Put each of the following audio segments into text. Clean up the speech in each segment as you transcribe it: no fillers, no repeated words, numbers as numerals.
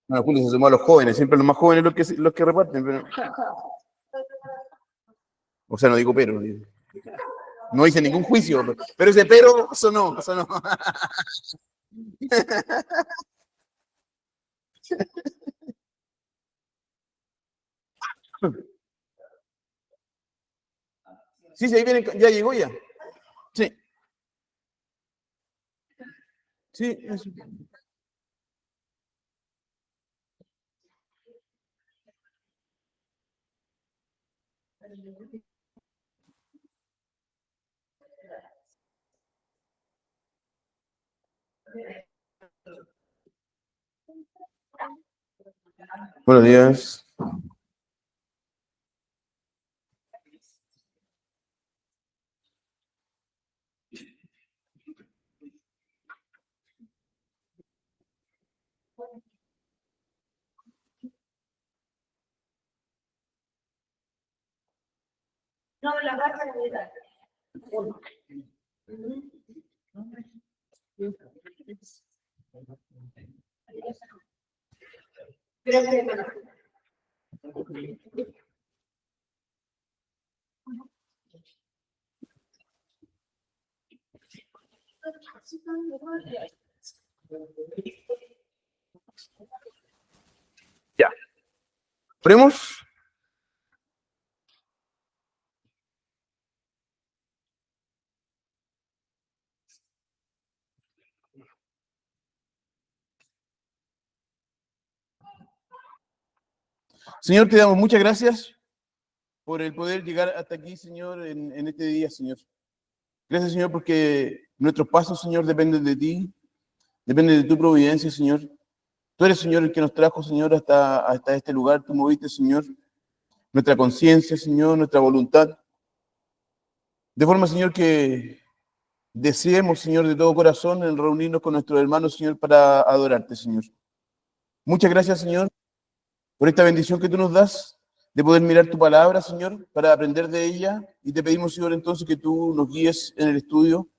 Bueno, Julio se sumó a los jóvenes, siempre los más jóvenes los que reparten, pero... O sea, no digo pero. No hice ningún juicio, pero ese pero sonó, sonó. Sí, sí, ahí viene, ya llegó ya. Sí, sí. Eso. Buenos días. No, la barra de ya. ¿Oremos? Señor, te damos muchas gracias por el poder llegar hasta aquí, Señor, en este día, Señor. Gracias, Señor, porque nuestros pasos, Señor, dependen de ti, dependen de tu providencia, Señor. Tú eres, Señor, el que nos trajo, Señor, hasta este lugar. Tú moviste, Señor, nuestra conciencia, Señor, nuestra voluntad. De forma, Señor, que deseemos, Señor, de todo corazón en reunirnos con nuestros hermanos, Señor, para adorarte, Señor. Muchas gracias, Señor, por esta bendición que tú nos das, de poder mirar tu palabra, Señor, para aprender de ella. Y te pedimos, Señor, entonces que tú nos guíes en el estudio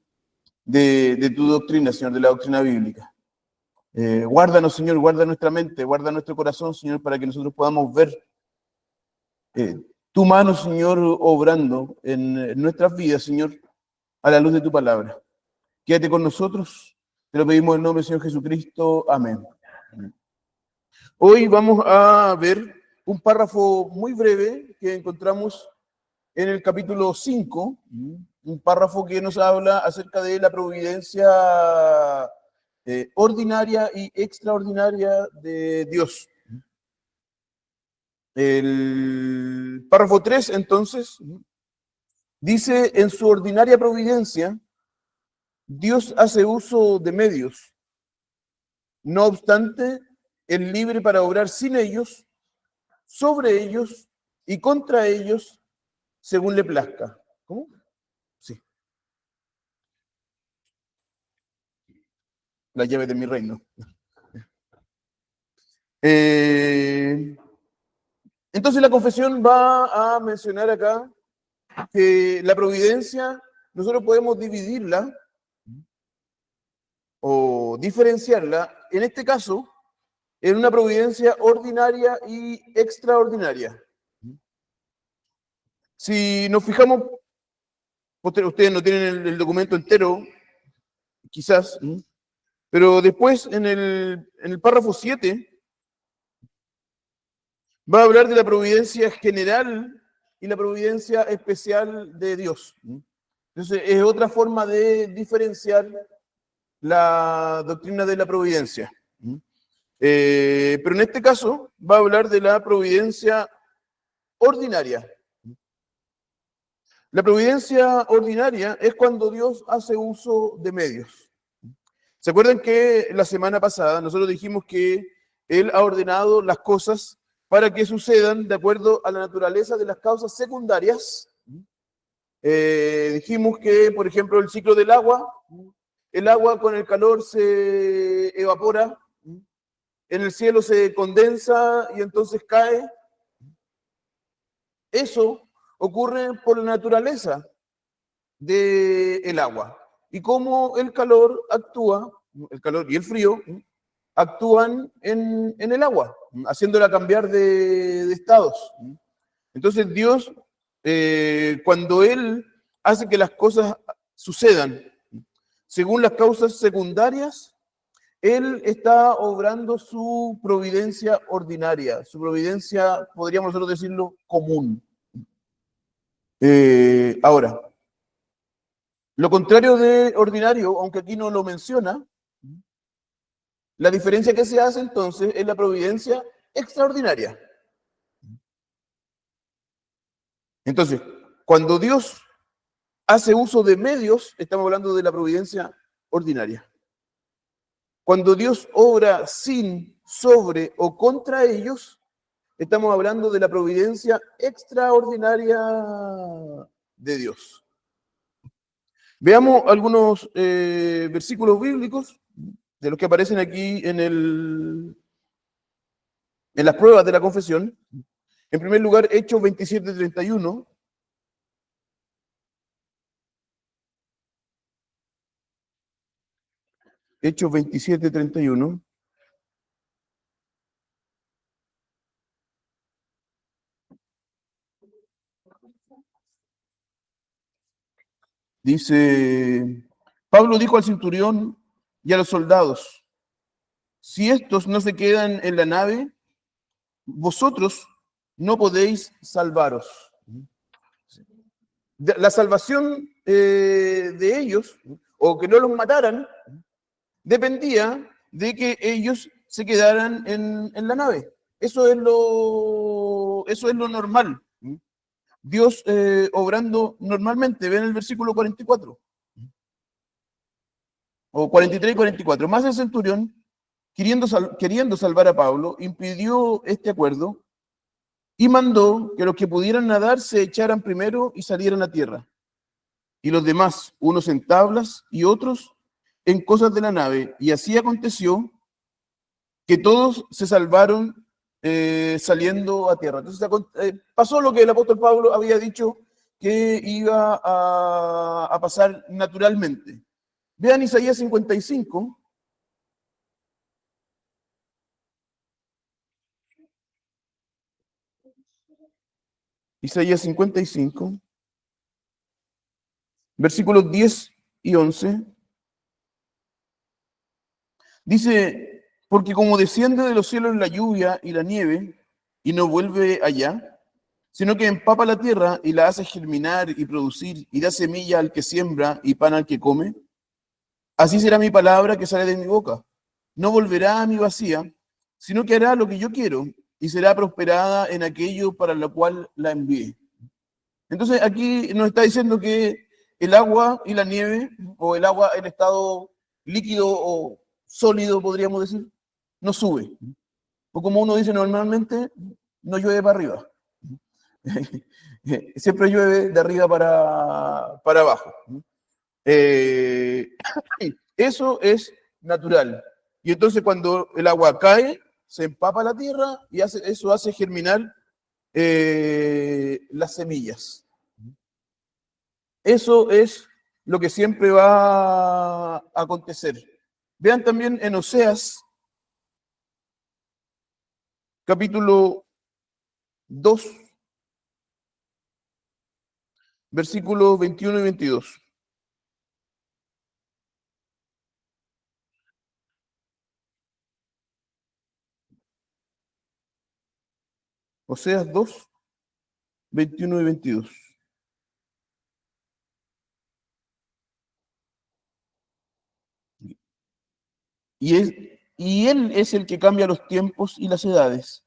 de tu doctrina, Señor, de la doctrina bíblica. Guárdanos, Señor, guarda nuestra mente, guarda nuestro corazón, Señor, para que nosotros podamos ver tu mano, Señor, obrando en nuestras vidas, Señor, a la luz de tu palabra. Quédate con nosotros, te lo pedimos en el nombre del Señor Jesucristo. Amén. Hoy vamos a ver un párrafo muy breve que encontramos en el capítulo 5, un párrafo que nos habla acerca de la providencia ordinaria y extraordinaria de Dios. El párrafo 3, entonces, dice: en su ordinaria providencia, Dios hace uso de medios. No obstante, es libre para obrar sin ellos, sobre ellos y contra ellos, según le plazca. ¿Cómo? Sí, la llave de mi reino. Entonces la confesión va a mencionar acá que la providencia nosotros podemos dividirla o diferenciarla, en este caso, en una providencia ordinaria y extraordinaria. Si nos fijamos, ustedes no tienen el documento entero, quizás, pero después en el párrafo 7 va a hablar de la providencia general y la providencia especial de Dios. Entonces, es otra forma de diferenciar la doctrina de la providencia. Pero en este caso va a hablar de la providencia ordinaria. La providencia ordinaria es cuando Dios hace uso de medios. ¿Se acuerdan que la semana pasada nosotros dijimos que Él ha ordenado las cosas para que sucedan de acuerdo a la naturaleza de las causas secundarias? Dijimos que, por ejemplo, el ciclo del agua, el agua con el calor se evapora, en el cielo se condensa y entonces cae. Eso ocurre por la naturaleza del agua y cómo el calor actúa, el calor y el frío actúan en el agua, haciéndola cambiar de estados. Entonces Dios, cuando Él hace que las cosas sucedan según las causas secundarias, Él está obrando su providencia ordinaria, su providencia, podríamos nosotros decirlo, común. Ahora, lo contrario de ordinario, aunque aquí no lo menciona, la diferencia que se hace entonces es la providencia extraordinaria. Entonces, cuando Dios hace uso de medios, estamos hablando de la providencia ordinaria. Cuando Dios obra sin, sobre o contra ellos, estamos hablando de la providencia extraordinaria de Dios. Veamos algunos versículos bíblicos de los que aparecen aquí en las pruebas de la confesión. En primer lugar, Hechos 27:31. Hechos 27:31. Dice, Pablo dijo al centurión y a los soldados, si estos no se quedan en la nave, vosotros no podéis salvaros. La salvación de ellos, o que no los mataran, dependía de que ellos se quedaran en la nave. Eso es lo normal. Dios obrando normalmente. Ven el versículo 44. O 43 y 44. Más el centurión, queriendo salvar a Pablo, impidió este acuerdo y mandó que los que pudieran nadar se echaran primero y salieran a tierra. Y los demás, unos en tablas y otros en cosas de la nave. Y así aconteció que todos se salvaron saliendo a tierra. Entonces pasó lo que el apóstol Pablo había dicho que iba a pasar naturalmente. Vean Isaías 55. Isaías 55, versículos 10 y 11. Dice, porque como desciende de los cielos la lluvia y la nieve, y no vuelve allá, sino que empapa la tierra y la hace germinar y producir, y da semilla al que siembra y pan al que come, así será mi palabra que sale de mi boca. No volverá a mi vacía, sino que hará lo que yo quiero, y será prosperada en aquello para lo cual la envié. Entonces aquí nos está diciendo que el agua y la nieve, o el agua en estado líquido o sólido, podríamos decir, no sube. O como uno dice normalmente, no llueve para arriba. Siempre llueve de arriba para abajo. Eso es natural. Y entonces cuando el agua cae, se empapa la tierra y eso hace germinar las semillas. Eso es lo que siempre va a acontecer. Vean también en Oseas, capítulo 2, versículos 21 y 22. Oseas 2, 21 y 22. Y él es el que cambia los tiempos y las edades.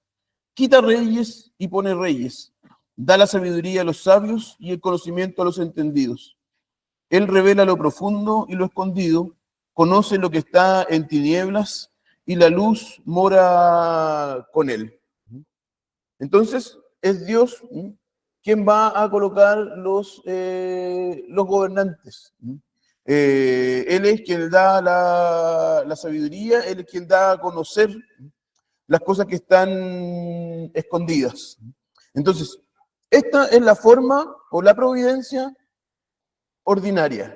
Quita reyes y pone reyes. Da la sabiduría a los sabios y el conocimiento a los entendidos. Él revela lo profundo y lo escondido. Conoce lo que está en tinieblas y la luz mora con él. Entonces, es Dios quien va a colocar los gobernantes. Él es quien da la sabiduría, Él es quien da a conocer las cosas que están escondidas. Entonces, esta es la forma o la providencia ordinaria.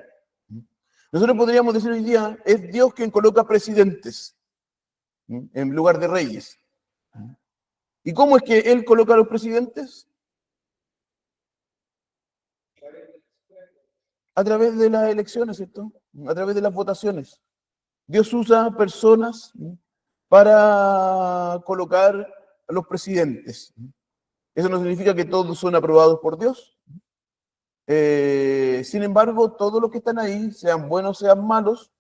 Nosotros podríamos decir hoy día, es Dios quien coloca presidentes. en lugar de reyes. ¿Y cómo es que él coloca a los presidentes? A través de las elecciones, ¿cierto? A través de las votaciones. Dios usa personas para colocar a los presidentes. Eso no significa que todos son aprobados por Dios. Sin embargo, todos los que están ahí, sean buenos, sean malos,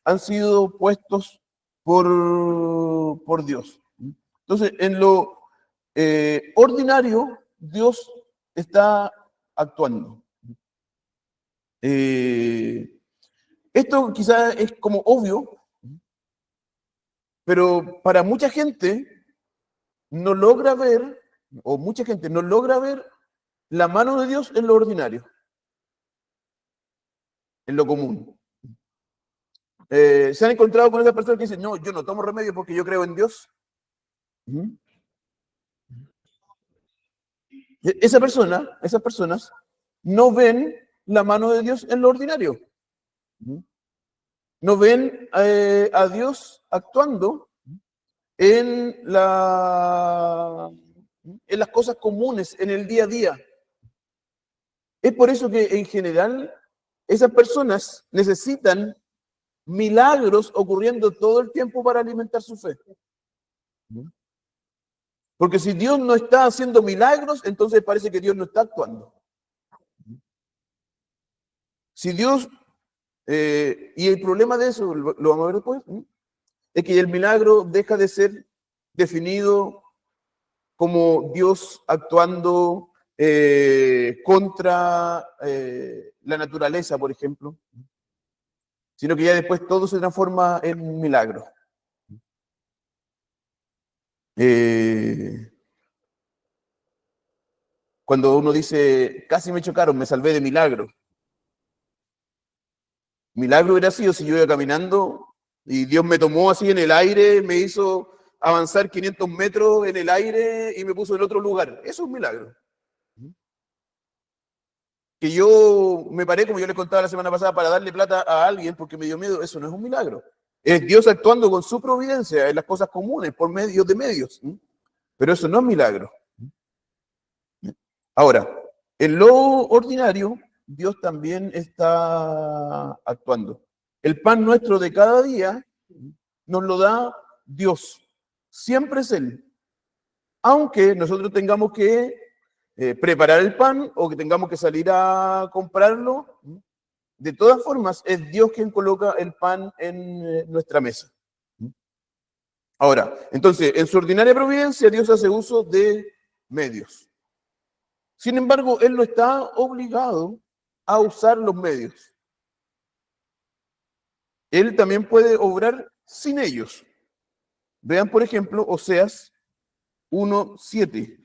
han sido puestos por Dios. Entonces, en lo ordinario, Dios está actuando. Esto quizás es como obvio, pero para mucha gente no logra ver, o mucha gente no logra ver la mano de Dios en lo ordinario, en lo común. Se han encontrado con esas personas que dicen, no, yo no tomo remedio porque yo creo en Dios. Esas personas no ven la mano de Dios en lo ordinario. No ven a Dios actuando en las cosas comunes, en el día a día. Es por eso que en general esas personas necesitan milagros ocurriendo todo el tiempo para alimentar su fe. Porque si Dios no está haciendo milagros, entonces parece que Dios no está actuando. Si Dios, y el problema de eso, lo vamos a ver después, es que el milagro deja de ser definido como Dios actuando contra la naturaleza, por ejemplo, sino que ya después todo se transforma en milagro. Cuando uno dice, casi me chocaron, me salvé de milagro. Milagro hubiera sido si yo iba caminando y Dios me tomó así en el aire, me hizo avanzar 500 metros en el aire y me puso en otro lugar. Eso es un milagro. Que yo me paré, como yo les contaba la semana pasada, para darle plata a alguien porque me dio miedo, eso no es un milagro. Es Dios actuando con su providencia en las cosas comunes, por medio de medios. Pero eso no es milagro. Ahora, en lo ordinario, Dios también está actuando. El pan nuestro de cada día nos lo da Dios. Siempre es Él. Aunque nosotros tengamos que preparar el pan o que tengamos que salir a comprarlo, de todas formas es Dios quien coloca el pan en nuestra mesa. Ahora, entonces, en su ordinaria providencia, Dios hace uso de medios. Sin embargo, Él no está obligado a usar los medios. Él también puede obrar sin ellos. Vean, por ejemplo, Oseas 1:7.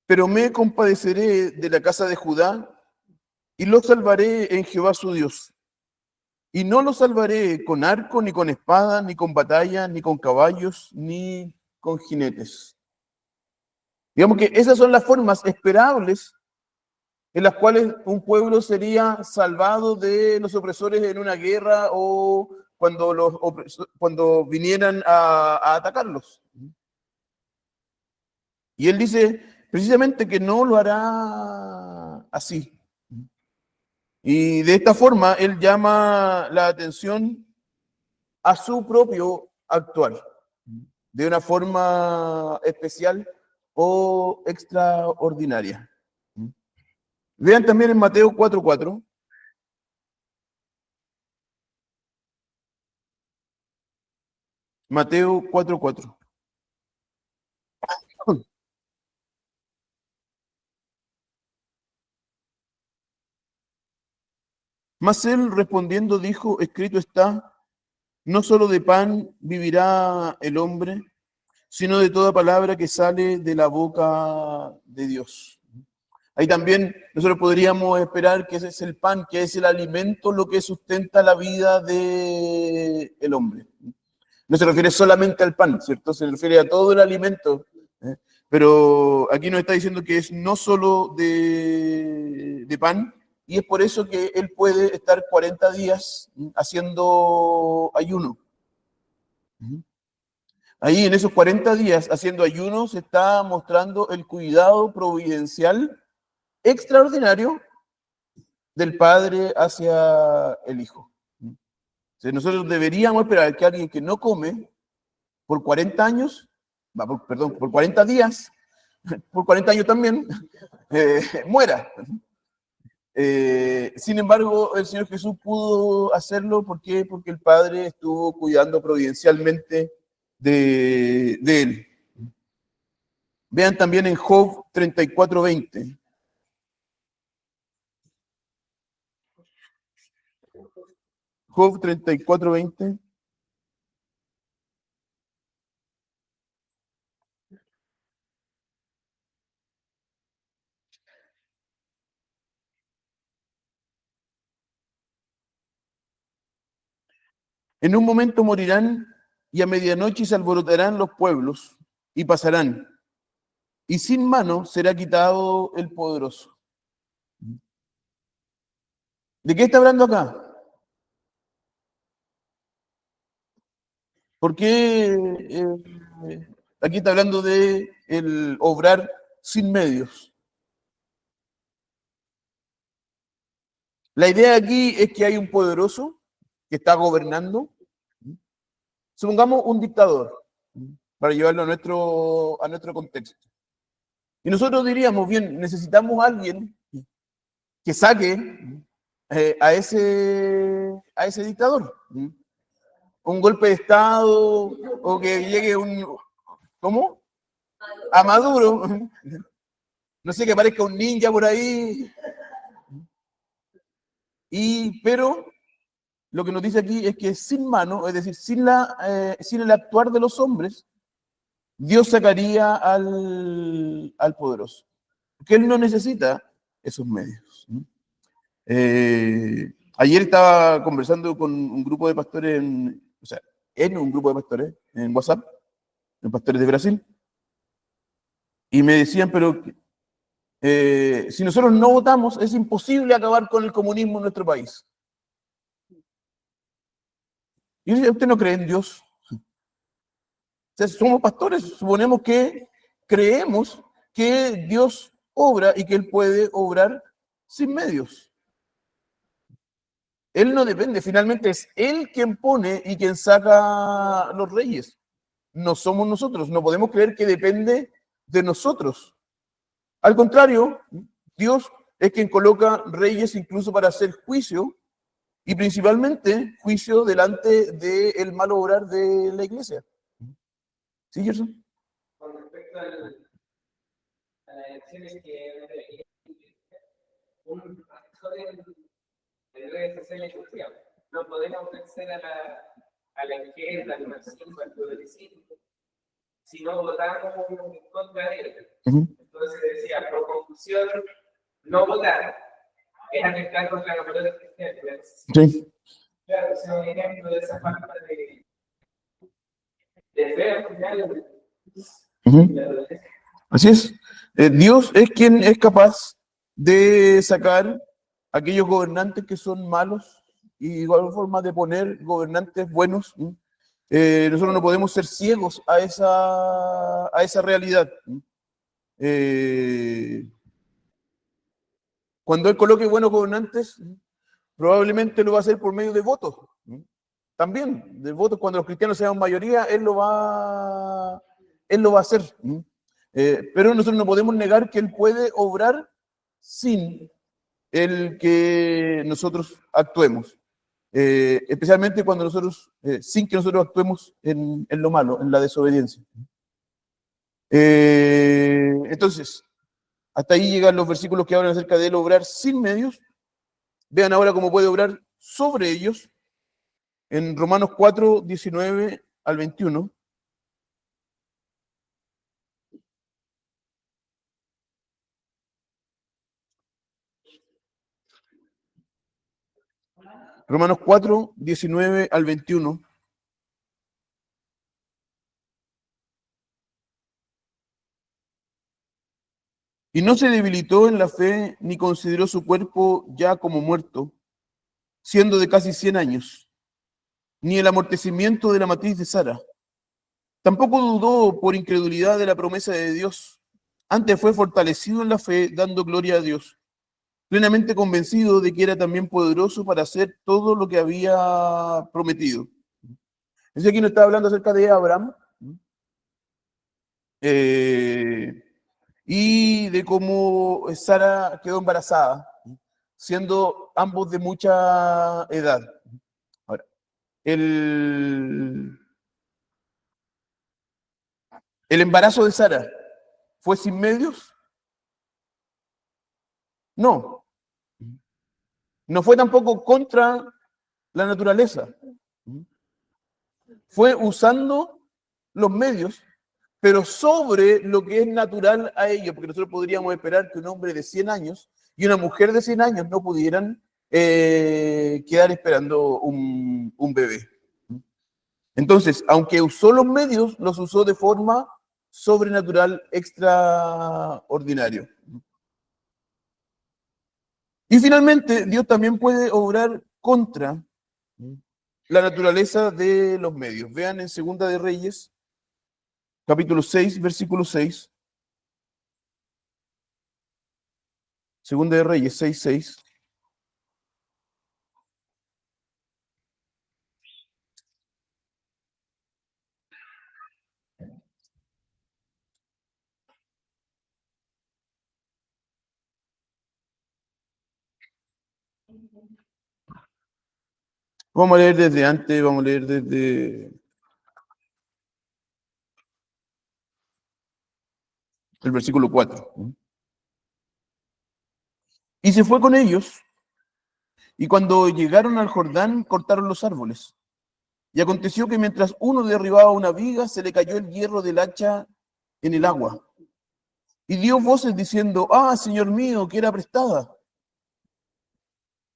Pero me compadeceré de la casa de Judá y lo salvaré en Jehová su Dios. Y no lo salvaré con arco, ni con espada, ni con batalla, ni con caballos, ni con jinetes. Digamos que esas son las formas esperables en las cuales un pueblo sería salvado de los opresores en una guerra o cuando vinieran a atacarlos. Y él dice precisamente que no lo hará así. Y de esta forma él llama la atención a su propio actuar, de una forma especial o extraordinaria. Vean también en Mateo 4:4. Mateo 4:4. Mas él respondiendo dijo, escrito está, no solo de pan vivirá el hombre, sino de toda palabra que sale de la boca de Dios. Ahí también nosotros podríamos esperar que ese es el pan, que es el alimento, lo que sustenta la vida del hombre. No se refiere solamente al pan, ¿cierto? Se refiere a todo el alimento Pero aquí nos está diciendo que es no solo de pan, y es por eso que él puede estar 40 días haciendo ayuno. Ahí en esos 40 días haciendo ayuno se está mostrando el cuidado providencial extraordinario del Padre hacia el Hijo. Entonces nosotros deberíamos esperar que alguien que no come por 40 años, perdón, por 40 días, por 40 años también, muera. Sin embargo, el Señor Jesús pudo hacerlo. ¿Por qué? Porque el Padre estuvo cuidando providencialmente de él. Vean también en Job 34:20. Job 34:20. En un momento morirán y a medianoche se alborotarán los pueblos y pasarán. Y sin mano será quitado el poderoso. ¿De qué está hablando acá? ¿Por qué aquí está hablando de el obrar sin medios? La idea aquí es que hay un poderoso que está gobernando. Supongamos un dictador, para llevarlo a nuestro contexto. Y nosotros diríamos, bien, necesitamos a alguien que saque a ese dictador. Un golpe de Estado o que llegue un... ¿Cómo? A Maduro. No sé, que aparezca un ninja por ahí. Pero lo que nos dice aquí es que sin mano, es decir, sin el actuar de los hombres, Dios sacaría al poderoso. Porque Él no necesita esos medios. Ayer estaba conversando con un grupo de pastores, o sea, en un grupo de pastores en WhatsApp, de pastores de Brasil, y me decían, pero si nosotros no votamos, es imposible acabar con el comunismo en nuestro país. Y yo decía, ¿usted no cree en Dios? O sea, somos pastores, suponemos que creemos que Dios obra y que Él puede obrar sin medios. Él no depende, finalmente es Él quien pone y quien saca los reyes. No somos nosotros, no podemos creer que depende de nosotros. Al contrario, Dios es quien coloca reyes incluso para hacer juicio, y principalmente juicio delante del mal obrar de la iglesia. ¿Sí, Gerson? Con respecto a las elecciones que un pastor en redes sociales decía, no podemos vencer a la izquierda, al marxismo, al progresismo, si no votamos en contra de él. Entonces decía, por conclusión, no votar es atentar contra los valores cristianos. Sí. Claro, es un ejemplo de esa falta de fe al final. Así es. Dios es quien es capaz de sacar aquellos gobernantes que son malos y de igual forma de poner gobernantes buenos. Nosotros no podemos ser ciegos a esa realidad. Cuando Él coloque buenos gobernantes, probablemente lo va a hacer por medio de votos. También, de votos, cuando los cristianos sean mayoría, Él lo va a hacer. Pero nosotros no podemos negar que Él puede obrar sin el que nosotros actuemos. Especialmente cuando nosotros, sin que nosotros actuemos en lo malo, en la desobediencia. Entonces, hasta ahí llegan los versículos que hablan acerca de Él obrar sin medios. Vean ahora cómo puede obrar sobre ellos en Romanos 4, 19 al 21. Romanos 4, 19 al 21. Y no se debilitó en la fe ni consideró su cuerpo ya como muerto, siendo de casi 100 años, ni el amortecimiento de la matriz de Sara. Tampoco dudó por incredulidad de la promesa de Dios. Antes fue fortalecido en la fe, dando gloria a Dios, plenamente convencido de que era también poderoso para hacer todo lo que había prometido. Entonces aquí nos está hablando acerca de Abraham y de cómo Sara quedó embarazada, siendo ambos de mucha edad. Ahora, el embarazo de Sara fue sin medios. No, no fue tampoco contra la naturaleza. Fue usando los medios, pero sobre lo que es natural a ellos, porque nosotros podríamos esperar que un hombre de 100 años y una mujer de 100 años no pudieran quedar esperando un bebé. Entonces, aunque usó los medios, los usó de forma sobrenatural, extraordinario. Y finalmente, Dios también puede obrar contra la naturaleza de los medios. Vean en Segunda de Reyes, capítulo 6, versículo 6. Segunda de Reyes 6, 6. Vamos a leer desde antes, vamos a leer desde el versículo 4. Y se fue con ellos, y cuando llegaron al Jordán, cortaron los árboles. Y aconteció que mientras uno derribaba una viga, se le cayó el hierro del hacha en el agua. Y dio voces diciendo: ah, Señor mío, que era prestada.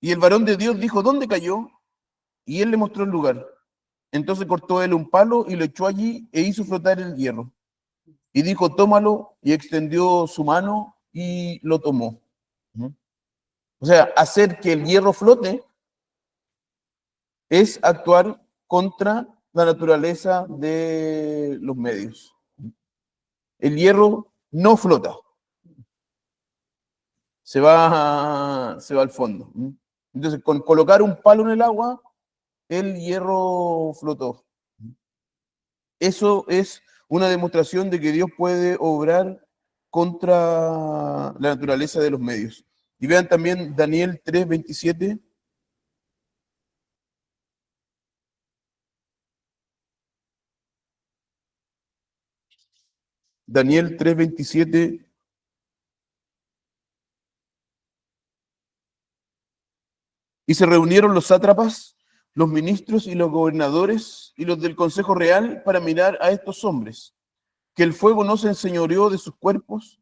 Y el varón de Dios dijo: ¿dónde cayó? Y él le mostró el lugar. Entonces cortó él un palo y lo echó allí e hizo flotar el hierro. Y dijo: tómalo, y extendió su mano y lo tomó. O sea, hacer que el hierro flote es actuar contra la naturaleza de los medios. El hierro no flota, se va al fondo. Entonces, con colocar un palo en el agua, el hierro flotó. Eso es una demostración de que Dios puede obrar contra la naturaleza de los medios. Y vean también Daniel 3:27. Daniel 3:27. Y se reunieron los sátrapas, los ministros y los gobernadores y los del Consejo Real para mirar a estos hombres, que el fuego no se enseñoreó de sus cuerpos,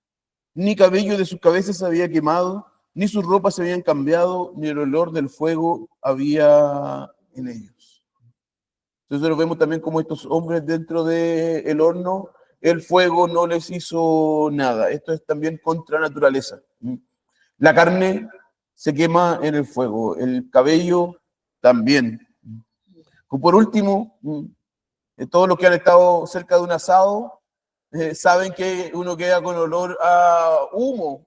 ni cabello de sus cabezas se había quemado, ni sus ropas se habían cambiado, ni el olor del fuego había en ellos. Entonces vemos también como estos hombres dentro del horno, el fuego no les hizo nada. Esto es también contra naturaleza. La carne se quema en el fuego, el cabello también. Por último, todos los que han estado cerca de un asado saben que uno queda con olor a humo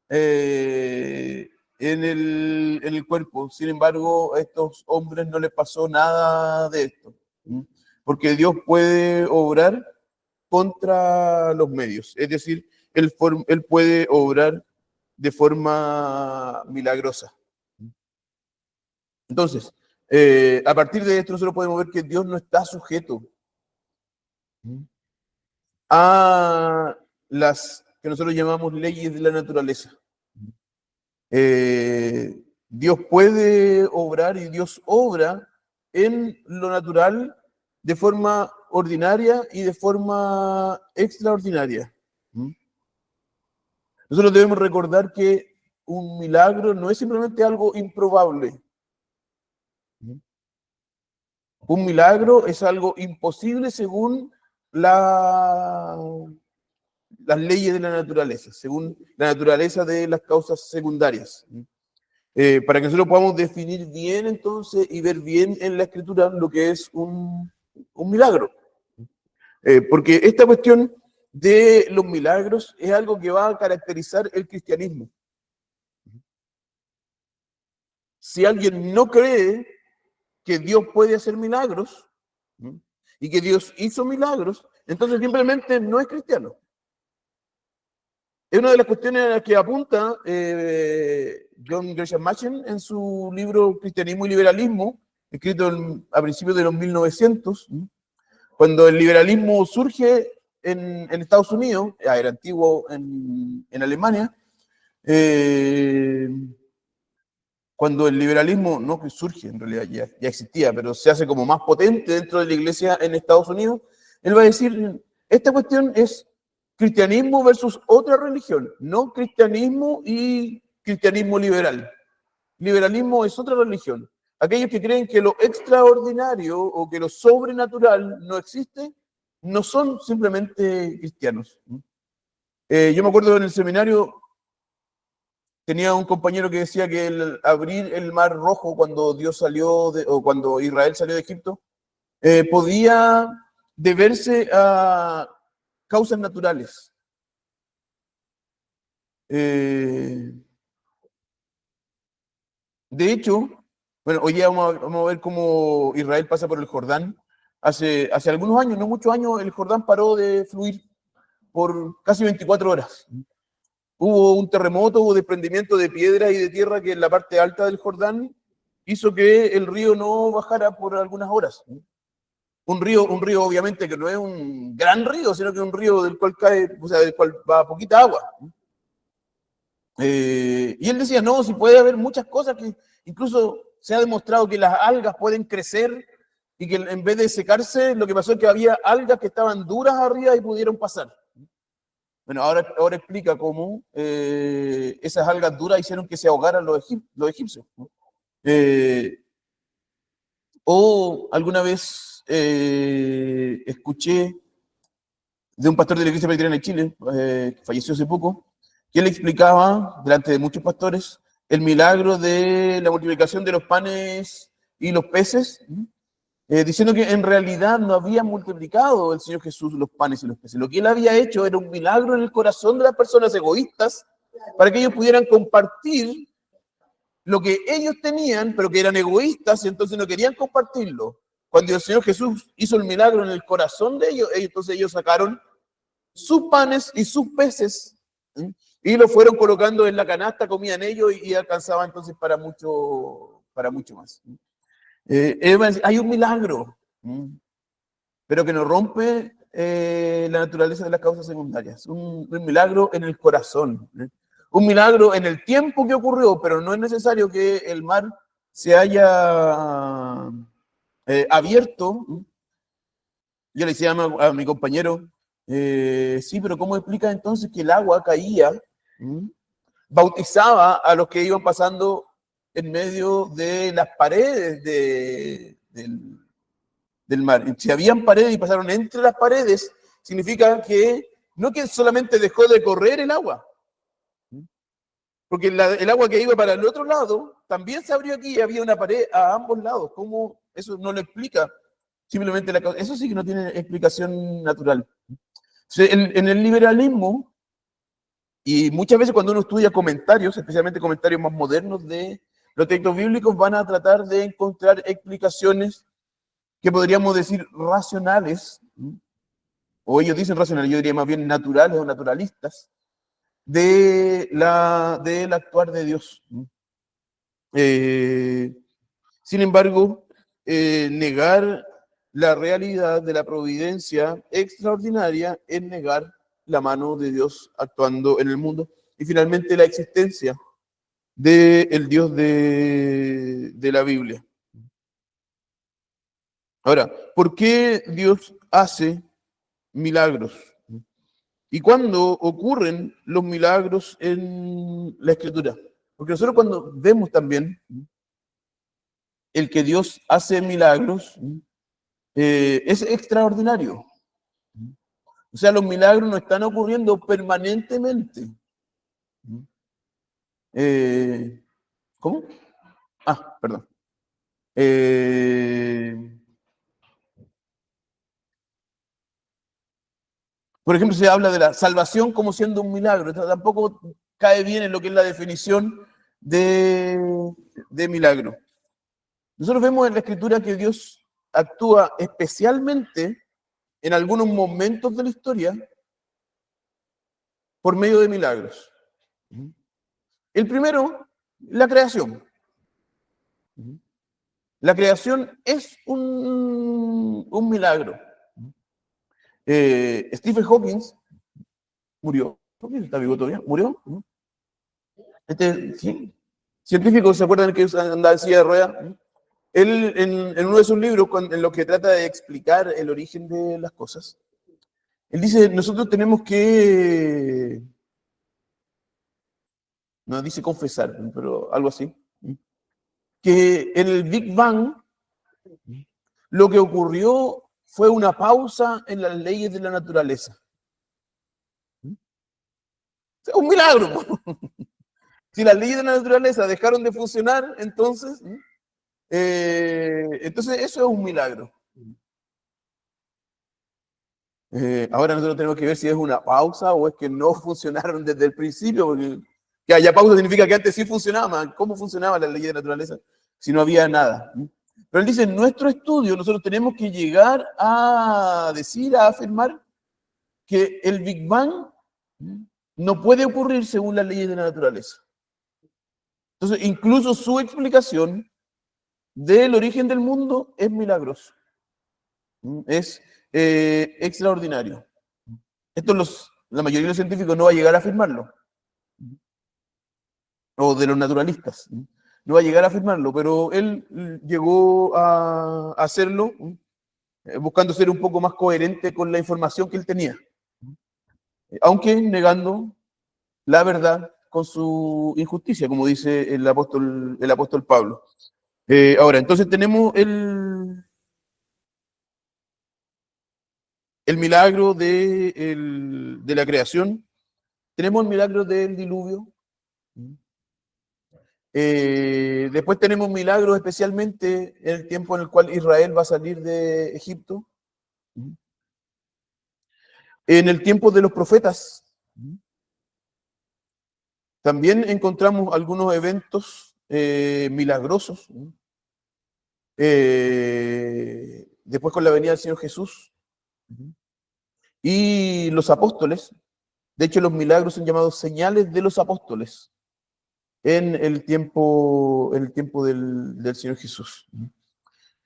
en el cuerpo. Sin embargo, a estos hombres no les pasó nada de esto, porque Dios puede obrar contra los medios, es decir, él puede obrar de forma milagrosa. Entonces, a partir de esto nosotros podemos ver que Dios no está sujeto a las que nosotros llamamos leyes de la naturaleza. Dios puede obrar y Dios obra en lo natural de forma ordinaria y de forma extraordinaria. Nosotros debemos recordar que un milagro no es simplemente algo improbable. Un milagro es algo imposible según las leyes de la naturaleza, según la naturaleza de las causas secundarias. Para que nosotros podamos definir bien entonces y ver bien en la escritura lo que es un milagro. Porque esta cuestión de los milagros es algo que va a caracterizar el cristianismo. Si alguien no cree que Dios puede hacer milagros y que Dios hizo milagros, entonces simplemente no es cristiano. Es una de las cuestiones a las que apunta John Gresham Machen en su libro Cristianismo y Liberalismo, escrito a principios de los 1900, cuando el liberalismo surge en Estados Unidos, era antiguo en Alemania, cuando el liberalismo, no que surge, en realidad ya existía, pero se hace como más potente dentro de la iglesia en Estados Unidos, él va a decir, esta cuestión es cristianismo versus otra religión, no cristianismo y cristianismo liberal. Liberalismo es otra religión. Aquellos que creen que lo extraordinario o que lo sobrenatural no existe, no son simplemente cristianos. Yo me acuerdo en el seminario, tenía un compañero que decía que el abrir el mar rojo cuando Dios salió, o cuando Israel salió de Egipto, podía deberse a causas naturales. De hecho, bueno, hoy día vamos a ver cómo Israel pasa por el Jordán. Hace algunos años, no muchos años, el Jordán paró de fluir por casi 24 horas. Hubo un terremoto, hubo desprendimiento de piedras y de tierra que en la parte alta del Jordán hizo que el río no bajara por algunas horas. Un río obviamente que no es un gran río, sino que es un río del cual cae, o sea, del cual va poquita agua. Y él decía, no, si puede haber muchas cosas que incluso se ha demostrado que las algas pueden crecer y que en vez de secarse, lo que pasó es que había algas que estaban duras arriba y pudieron pasar. Bueno, ahora explica cómo esas algas duras hicieron que se ahogaran los egipcios. O alguna vez escuché de un pastor de la Iglesia Presbiteriana de Chile, que falleció hace poco, que él explicaba, delante de muchos pastores, el milagro de la multiplicación de los panes y los peces, diciendo que en realidad no había multiplicado el Señor Jesús los panes y los peces. Lo que él había hecho era un milagro en el corazón de las personas egoístas para que ellos pudieran compartir lo que ellos tenían, pero que eran egoístas y entonces no querían compartirlo. Cuando el Señor Jesús hizo el milagro en el corazón de ellos, entonces ellos sacaron sus panes y sus peces y lo fueron colocando en la canasta, comían ellos y alcanzaba entonces para mucho más. Hay un milagro, pero que no rompe la naturaleza de las causas secundarias. Un milagro en el corazón. Un milagro en el tiempo que ocurrió, pero no es necesario que el mar se haya abierto. Yo le decía a mi compañero, sí, pero ¿cómo explica entonces que el agua caía, bautizaba a los que iban pasando en medio de las paredes del mar? Si habían paredes y pasaron entre las paredes, significa que no que solamente dejó de correr el agua, porque el agua que iba para el otro lado también se abrió aquí y había una pared a ambos lados. ¿Cómo? Eso no lo explica simplemente la causa. Eso sí que no tiene explicación natural. En el liberalismo, y muchas veces cuando uno estudia comentarios, especialmente comentarios más modernos de los textos bíblicos, van a tratar de encontrar explicaciones que podríamos decir racionales, o ellos dicen racionales, yo diría más bien naturales o naturalistas, del actuar de Dios. Sin embargo, negar la realidad de la providencia extraordinaria es negar la mano de Dios actuando en el mundo y finalmente la existencia del Dios de la Biblia. Ahora, ¿por qué Dios hace milagros? ¿Y cuándo ocurren los milagros en la Escritura? Porque nosotros cuando vemos también el que Dios hace milagros, es extraordinario. O sea, los milagros no están ocurriendo permanentemente. ¿Cómo? Perdón. Por ejemplo, se habla de la salvación como siendo un milagro. Esto tampoco cae bien en lo que es la definición de milagro. Nosotros vemos en la Escritura que Dios actúa especialmente en algunos momentos de la historia por medio de milagros. El primero, la creación. La creación es un milagro. Stephen Hawking murió. ¿Está vivo todavía? ¿Murió? ¿Sí? Científico, ¿se acuerdan que andaba en silla de ruedas? Él, en uno de sus libros, en lo que trata de explicar el origen de las cosas, él dice, nosotros tenemos que, no dice confesar, pero algo así, que en el Big Bang lo que ocurrió fue una pausa en las leyes de la naturaleza. Un milagro. Si las leyes de la naturaleza dejaron de funcionar, entonces eso es un milagro. Ahora nosotros tenemos que ver si es una pausa o es que no funcionaron desde el principio, porque que haya pausa significa que antes sí funcionaba. ¿Cómo funcionaba la ley de la naturaleza si no había nada? Pero él dice, en nuestro estudio nosotros tenemos que llegar a decir, a afirmar que el Big Bang no puede ocurrir según las leyes de la naturaleza. Entonces, incluso su explicación del origen del mundo es milagroso. Es extraordinario. Esto la mayoría de los científicos no va a llegar a afirmarlo. O de los naturalistas. No va a llegar a afirmarlo, pero él llegó a hacerlo buscando ser un poco más coherente con la información que él tenía. Aunque negando la verdad con su injusticia, como dice el apóstol Pablo. Ahora, entonces tenemos el milagro de la creación, tenemos el milagro del diluvio, después tenemos milagros especialmente en el tiempo en el cual Israel va a salir de Egipto, en el tiempo de los profetas. También encontramos algunos eventos milagrosos. Después con la venida del Señor Jesús y los apóstoles. De hecho, los milagros son llamados señales de los apóstoles en el tiempo del Señor Jesús.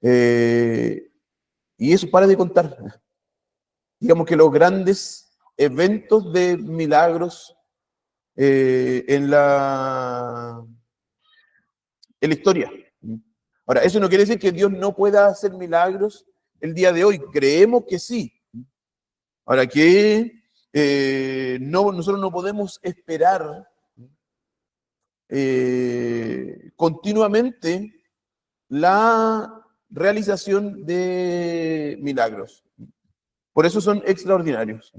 Y eso para de contar. Digamos que los grandes eventos de milagros en la historia. Ahora, eso no quiere decir que Dios no pueda hacer milagros el día de hoy. Creemos que sí. Ahora, que nosotros no podemos esperar continuamente la realización de milagros. Por eso son extraordinarios.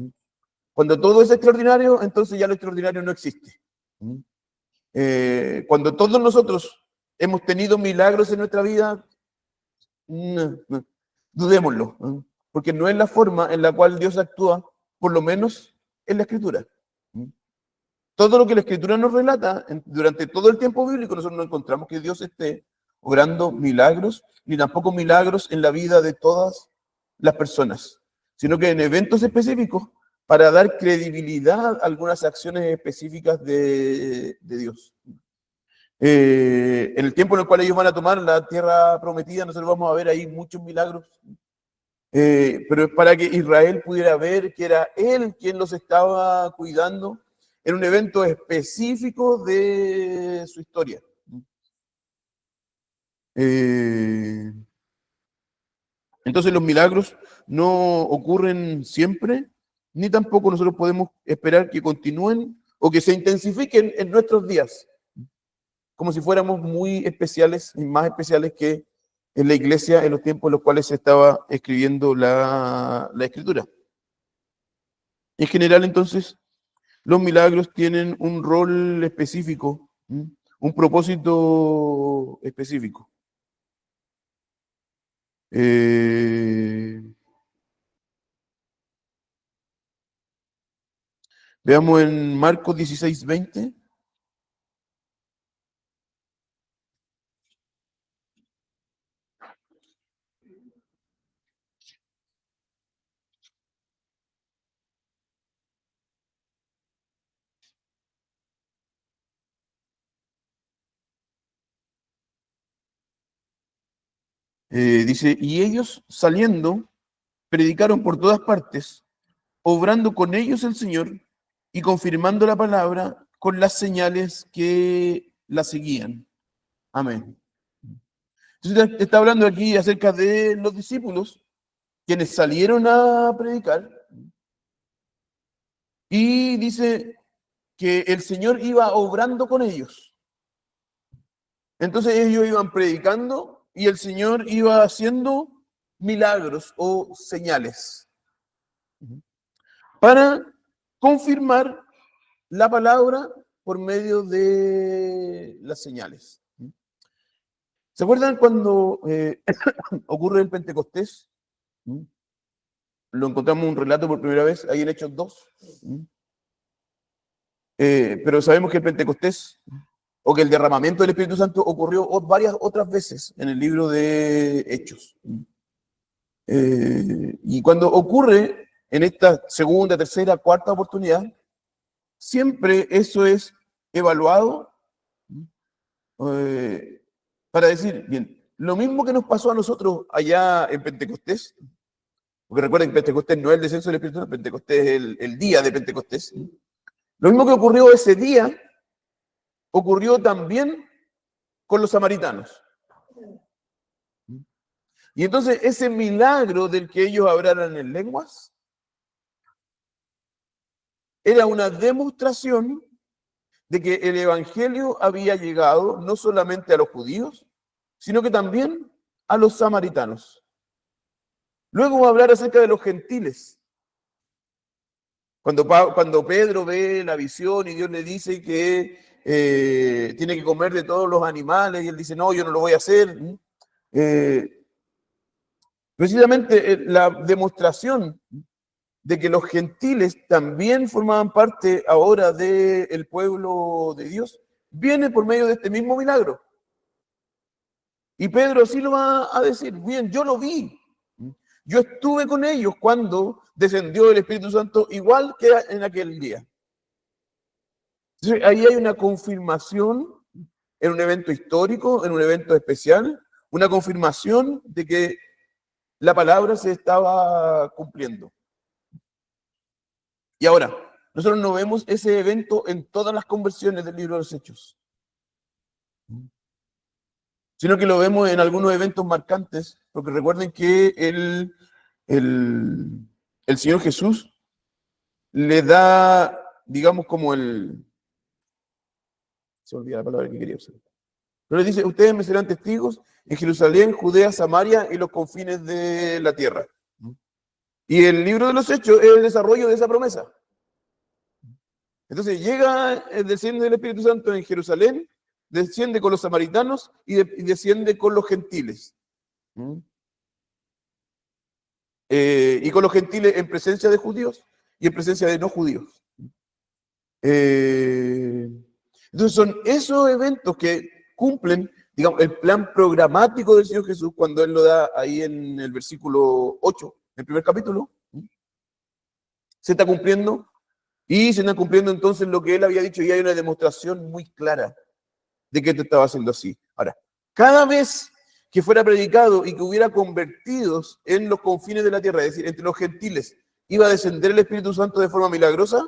Cuando todo es extraordinario, entonces ya lo extraordinario no existe. Cuando todos nosotros hemos tenido milagros en nuestra vida, dudémoslo, porque no es la forma en la cual Dios actúa, por lo menos en la Escritura. Todo lo que la Escritura nos relata, durante todo el tiempo bíblico, nosotros no encontramos que Dios esté obrando milagros, ni tampoco milagros en la vida de todas las personas, sino que en eventos específicos para dar credibilidad a algunas acciones específicas de Dios. En el tiempo en el cual ellos van a tomar la tierra prometida, nosotros vamos a ver ahí muchos milagros, pero es para que Israel pudiera ver que era Él quien los estaba cuidando en un evento específico de su historia. Entonces los milagros no ocurren siempre, ni tampoco nosotros podemos esperar que continúen o que se intensifiquen en nuestros días, como si fuéramos muy especiales y más especiales que en la iglesia en los tiempos en los cuales se estaba escribiendo la Escritura. En general, entonces, los milagros tienen un rol específico, un propósito específico. Veamos en Marcos 16:20. Dice, y ellos saliendo, predicaron por todas partes, obrando con ellos el Señor y confirmando la palabra con las señales que la seguían. Amén. Entonces está hablando aquí acerca de los discípulos, quienes salieron a predicar, y dice que el Señor iba obrando con ellos. Entonces ellos iban predicando y el Señor iba haciendo milagros o señales para confirmar la palabra por medio de las señales. ¿Se acuerdan cuando ocurre el Pentecostés? Lo encontramos un relato por primera vez ahí en Hechos 2. Pero sabemos que el Pentecostés o que el derramamiento del Espíritu Santo ocurrió varias otras veces en el libro de Hechos. Y cuando ocurre en esta segunda, tercera, cuarta oportunidad, siempre eso es evaluado para decir, bien, lo mismo que nos pasó a nosotros allá en Pentecostés, porque recuerden que Pentecostés no es el descenso del Espíritu Santo, Pentecostés es el día de Pentecostés. Lo mismo que ocurrió ese día, ocurrió también con los samaritanos. Y entonces ese milagro del que ellos hablaran en lenguas era una demostración de que el evangelio había llegado no solamente a los judíos, sino que también a los samaritanos. Luego va a hablar acerca de los gentiles. Cuando Pedro ve la visión y Dios le dice que tiene que comer de todos los animales y él dice, no, yo no lo voy a hacer. Precisamente la demostración de que los gentiles también formaban parte ahora del pueblo de Dios viene por medio de este mismo milagro. Y Pedro así lo va a decir, bien, yo lo vi. Yo estuve con ellos cuando descendió el Espíritu Santo igual que en aquel día. Entonces, ahí hay una confirmación en un evento histórico, en un evento especial, una confirmación de que la palabra se estaba cumpliendo. Y ahora, nosotros no vemos ese evento en todas las conversiones del libro de los Hechos, sino que lo vemos en algunos eventos marcantes, porque recuerden que el Señor Jesús le da, digamos, como se olvida la palabra que quería usar. Pero le dice, ustedes me serán testigos en Jerusalén, Judea, Samaria y los confines de la tierra. Y el libro de los Hechos es el desarrollo de esa promesa. Entonces desciende el Espíritu Santo en Jerusalén, desciende con los samaritanos y desciende con los gentiles. Y con los gentiles en presencia de judíos y en presencia de no judíos. Entonces son esos eventos que cumplen, digamos, el plan programático del Señor Jesús cuando Él lo da ahí en el versículo 8, el primer capítulo. Se está cumpliendo y se está cumpliendo entonces lo que Él había dicho y hay una demostración muy clara de que esto estaba haciendo así. Ahora, cada vez que fuera predicado y que hubiera convertidos en los confines de la tierra, es decir, entre los gentiles, iba a descender el Espíritu Santo de forma milagrosa,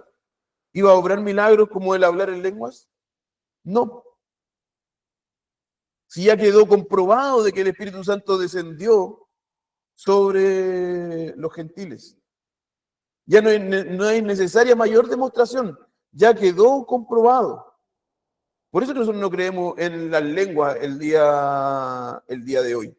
iba a obrar milagros como el hablar en lenguas. No. Si ya quedó comprobado de que el Espíritu Santo descendió sobre los gentiles, ya no hay necesaria mayor demostración, ya quedó comprobado. Por eso que nosotros no creemos en las lenguas el día de hoy.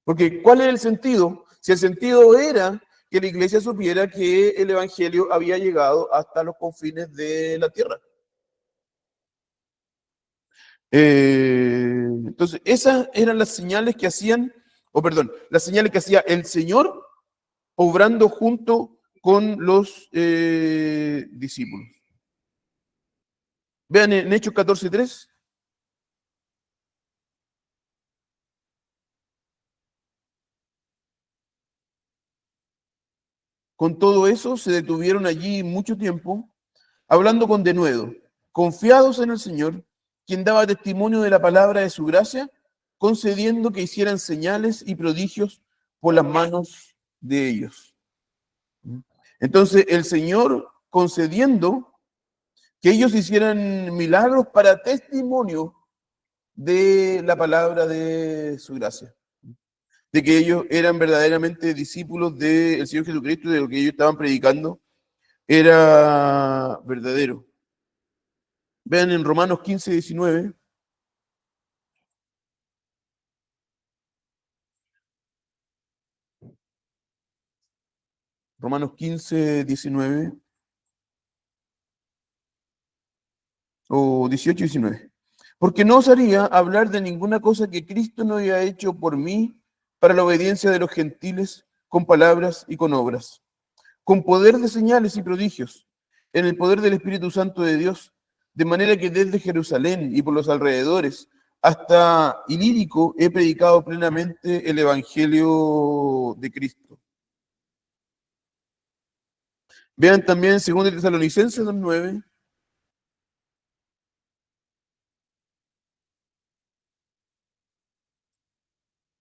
Porque ¿cuál es el sentido? Si el sentido era que la iglesia supiera que el evangelio había llegado hasta los confines de la tierra. Entonces, esas eran las señales que hacían, o perdón, las señales que hacía el Señor obrando junto con los discípulos. Vean en Hechos 14:3. Con todo eso se detuvieron allí mucho tiempo, hablando con denuedo, confiados en el Señor, quien daba testimonio de la palabra de su gracia, concediendo que hicieran señales y prodigios por las manos de ellos. Entonces el Señor concediendo que ellos hicieran milagros para testimonio de la palabra de su gracia, de que ellos eran verdaderamente discípulos del Señor Jesucristo, de lo que ellos estaban predicando era verdadero. Vean en Romanos 15:19. Romanos 15:19 o 18:19. Porque no osaría hablar de ninguna cosa que Cristo no haya hecho por mí para la obediencia de los gentiles, con palabras y con obras, con poder de señales y prodigios, en el poder del Espíritu Santo de Dios, de manera que desde Jerusalén y por los alrededores hasta Ilírico he predicado plenamente el Evangelio de Cristo. Vean también en 2 Tesalonicenses 2:9.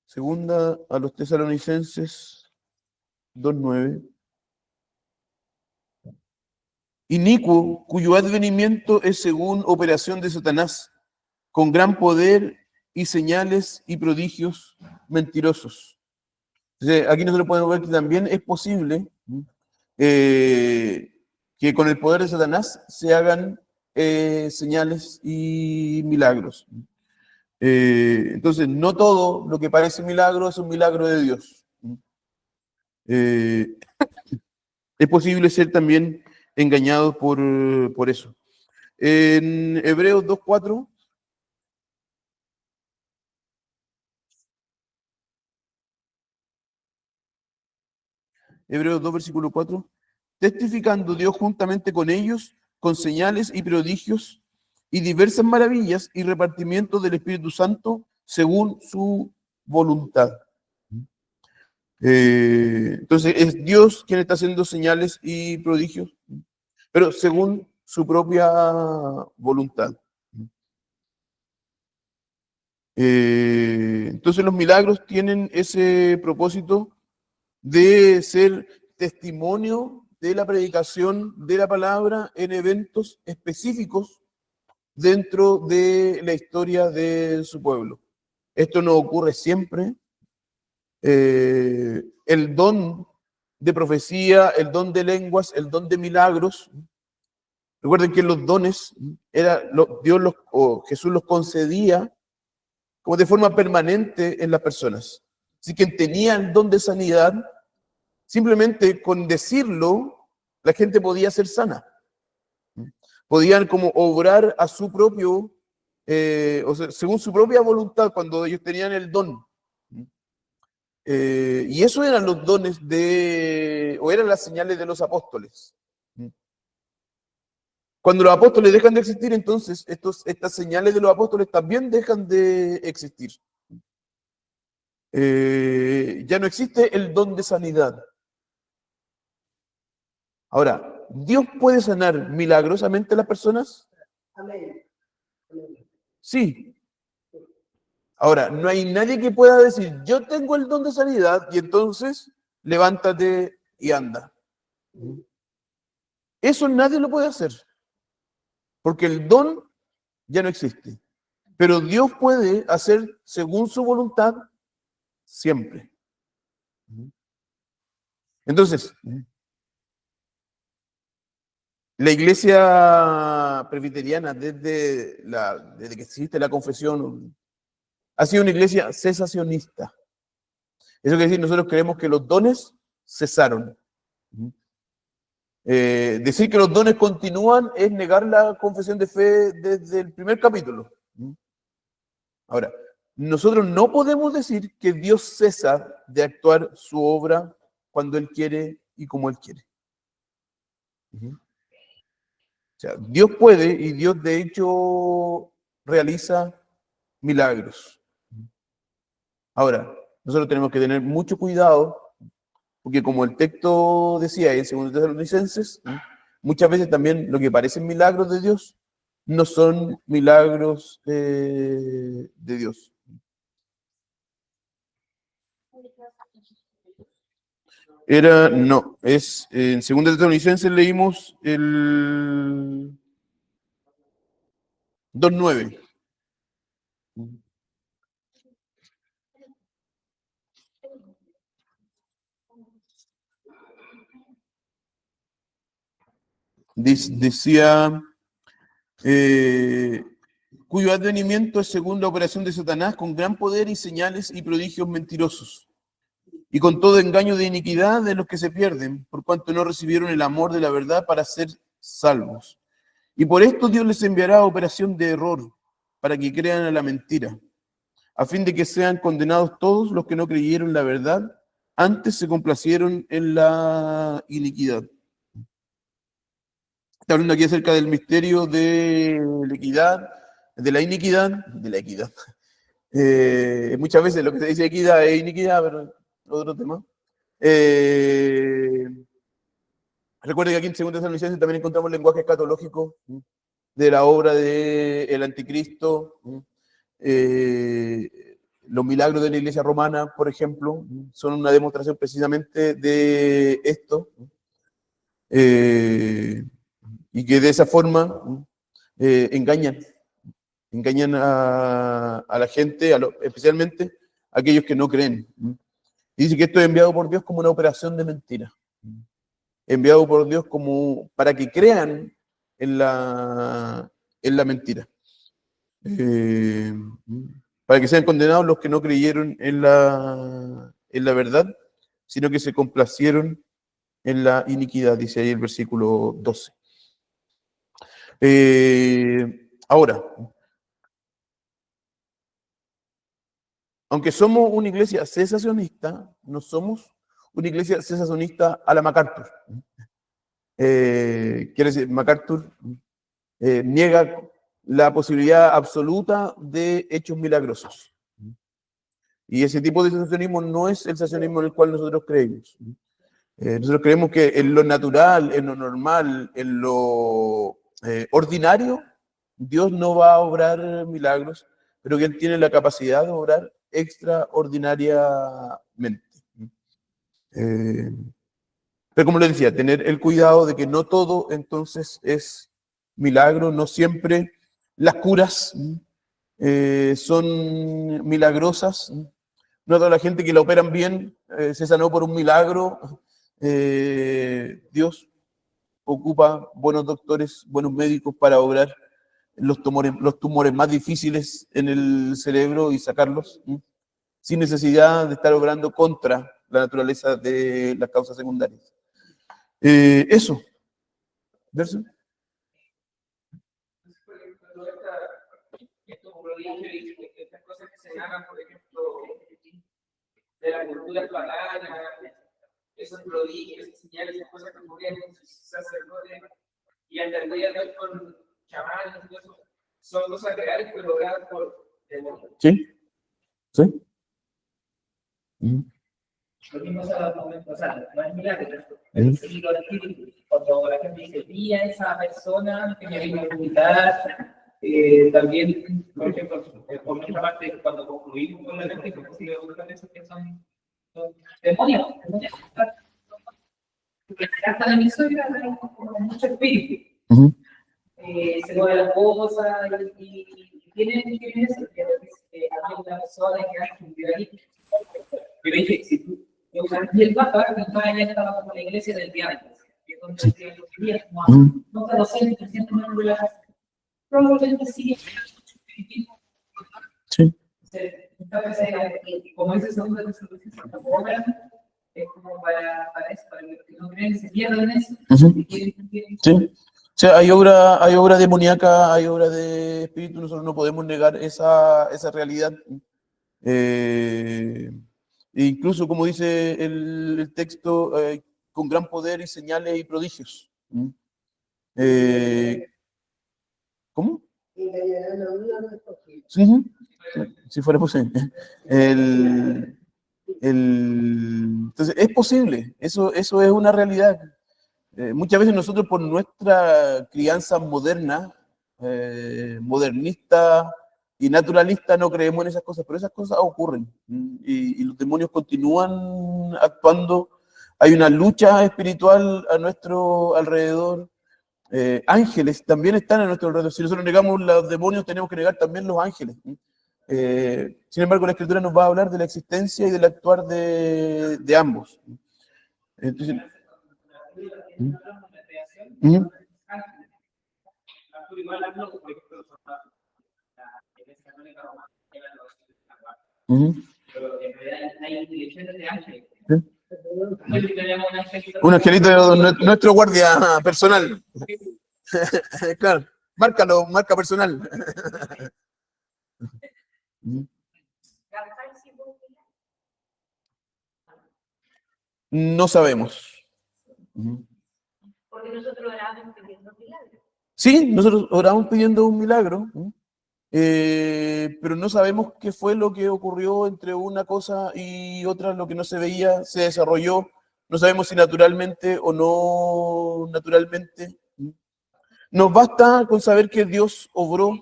Segunda a los Tesalonicenses 2:9. Inicuo, cuyo advenimiento es según operación de Satanás, con gran poder y señales y prodigios mentirosos. Entonces, aquí nosotros podemos ver que también es posible que con el poder de Satanás se hagan señales y milagros. Entonces, no todo lo que parece milagro es un milagro de Dios. Eh, es posible ser también engañado por eso. En Hebreos 2:4. Hebreos 2, versículo 4. Testificando Dios juntamente con ellos, con señales y prodigios y diversas maravillas y repartimiento del Espíritu Santo según su voluntad. Entonces es Dios quien está haciendo señales y prodigios, pero según su propia voluntad. Entonces los milagros tienen ese propósito de ser testimonio de la predicación de la palabra en eventos específicos dentro de la historia de su pueblo. Esto no ocurre siempre. El don de profecía, el don de lenguas, el don de milagros. Recuerden que los dones Dios o Jesús los concedía como de forma permanente en las personas. Así que quien tenía el don de sanidad, simplemente con decirlo, la gente podía ser sana. Podían como obrar a su propio, o sea, según su propia voluntad, cuando ellos tenían el don. Y eso eran los dones o eran las señales de los apóstoles. Cuando los apóstoles dejan de existir, entonces estas señales de los apóstoles también dejan de existir. Ya no existe el don de sanidad. Ahora, ¿Dios puede sanar milagrosamente a las personas? Sí. Ahora, no hay nadie que pueda decir, yo tengo el don de sanidad y entonces levántate y anda. Eso nadie lo puede hacer, porque el don ya no existe. Pero Dios puede hacer según su voluntad siempre. Entonces, la iglesia presbiteriana, desde que existe la confesión, ha sido una iglesia cesacionista. Eso quiere decir, nosotros creemos que los dones cesaron. Decir que los dones continúan es negar la confesión de fe desde el primer capítulo. Ahora, nosotros no podemos decir que Dios cesa de actuar su obra cuando Él quiere y como Él quiere. O sea, Dios puede y Dios de hecho realiza milagros. Ahora, nosotros tenemos que tener mucho cuidado porque como el texto decía en 2 Tesalonicenses, muchas veces también lo que parecen milagros de Dios no son milagros de Dios. No, es en 2 Tesalonicenses leímos el 2:9. Decía, cuyo advenimiento es según la operación de Satanás, con gran poder y señales y prodigios mentirosos, y con todo engaño de iniquidad de los que se pierden, por cuanto no recibieron el amor de la verdad para ser salvos. Y por esto Dios les enviará operación de error, para que crean a la mentira, a fin de que sean condenados todos los que no creyeron la verdad, antes se complacieron en la iniquidad. Está hablando aquí acerca del misterio de la equidad, de la iniquidad, de la equidad. Muchas veces lo que se dice equidad es iniquidad, pero otro tema. Recuerde que aquí en 2 Tesalonicenses también encontramos lenguaje escatológico de la obra del anticristo. Los milagros de la iglesia romana, por ejemplo, son una demostración precisamente de esto. Y que de esa forma engañan a la gente, especialmente a aquellos que no creen. Y dice que esto es enviado por Dios como una operación de mentira, enviado por Dios como para que crean en la mentira, para que sean condenados los que no creyeron en la verdad, sino que se complacieron en la iniquidad, dice ahí el versículo 12. Ahora, aunque somos una iglesia cesacionista, no somos una iglesia cesacionista a la MacArthur. Quiere decir, MacArthur niega la posibilidad absoluta de hechos milagrosos. Y ese tipo de cesacionismo no es el cesacionismo en el cual nosotros creemos. Nosotros creemos que en lo natural, en lo normal, en lo ordinario, Dios no va a obrar milagros, pero que Él tiene la capacidad de obrar extraordinariamente. Pero como les decía, tener el cuidado de que no todo entonces es milagro, no siempre las curas son milagrosas. No toda la gente que la operan bien se sanó por un milagro. Dios ocupa buenos doctores, buenos médicos para obrar los tumores más difíciles en el cerebro y sacarlos, sin necesidad de estar obrando contra la naturaleza de las causas secundarias. Eso. ¿Verso? Estas cosas que se llaman, por ejemplo, de la cultura pagana, esos prodigios, esas señales, esas cosas que ocurrían con sus sacerdotes y hasta el día de hoy con chamanes y todo eso, son cosas reales pero logradas por demonios. Sí. Sí. Lo mismo se da momento, o sea, no es milagro, pero sí lo espíritu. Cuando la gente dice, vi a esa persona que me vino a comunicar, también, por ejemplo, por nuestra parte, cuando concluimos con la gente, pues sigue buscando esos que son demonios. Hasta la emisora hay mucho espíritu. Se mueve las cosas y tienen eso, que hay una persona que hace un viralismo. Pero dije, si tú, y el Papa, mi padre ya estaba como la iglesia del diablo, que es donde se lo quería, como no conocen, se sienten más relajados. Probablemente sigue. Sí. Como ese segundo de los servicios, es como para eso, para que no creen que se pierdan eso. Sí. O sea, hay obra demoníaca, hay obra de espíritu, nosotros no podemos negar esa realidad. Incluso, como dice el texto, con gran poder y señales y prodigios. ¿Cómo? Sí, si fuera posible. Entonces, es posible, eso es una realidad. Muchas veces nosotros por nuestra crianza moderna, modernista y naturalista no creemos en esas cosas, pero esas cosas ocurren y los demonios continúan actuando. Hay una lucha espiritual a nuestro alrededor. Ángeles también están a nuestro alrededor. Si nosotros negamos los demonios, tenemos que negar también los ángeles. Sin embargo, la Escritura nos va a hablar de la existencia y del actuar de ambos. Entonces, un angelito, nuestro guardia personal. Claro, marca personal. No sabemos. Porque nosotros oramos pidiendo milagros. Sí, nosotros oramos pidiendo un milagro, pero no sabemos qué fue lo que ocurrió entre una cosa y otra, lo que no se veía, se desarrolló. No sabemos si naturalmente o no naturalmente. Nos basta con saber que Dios obró,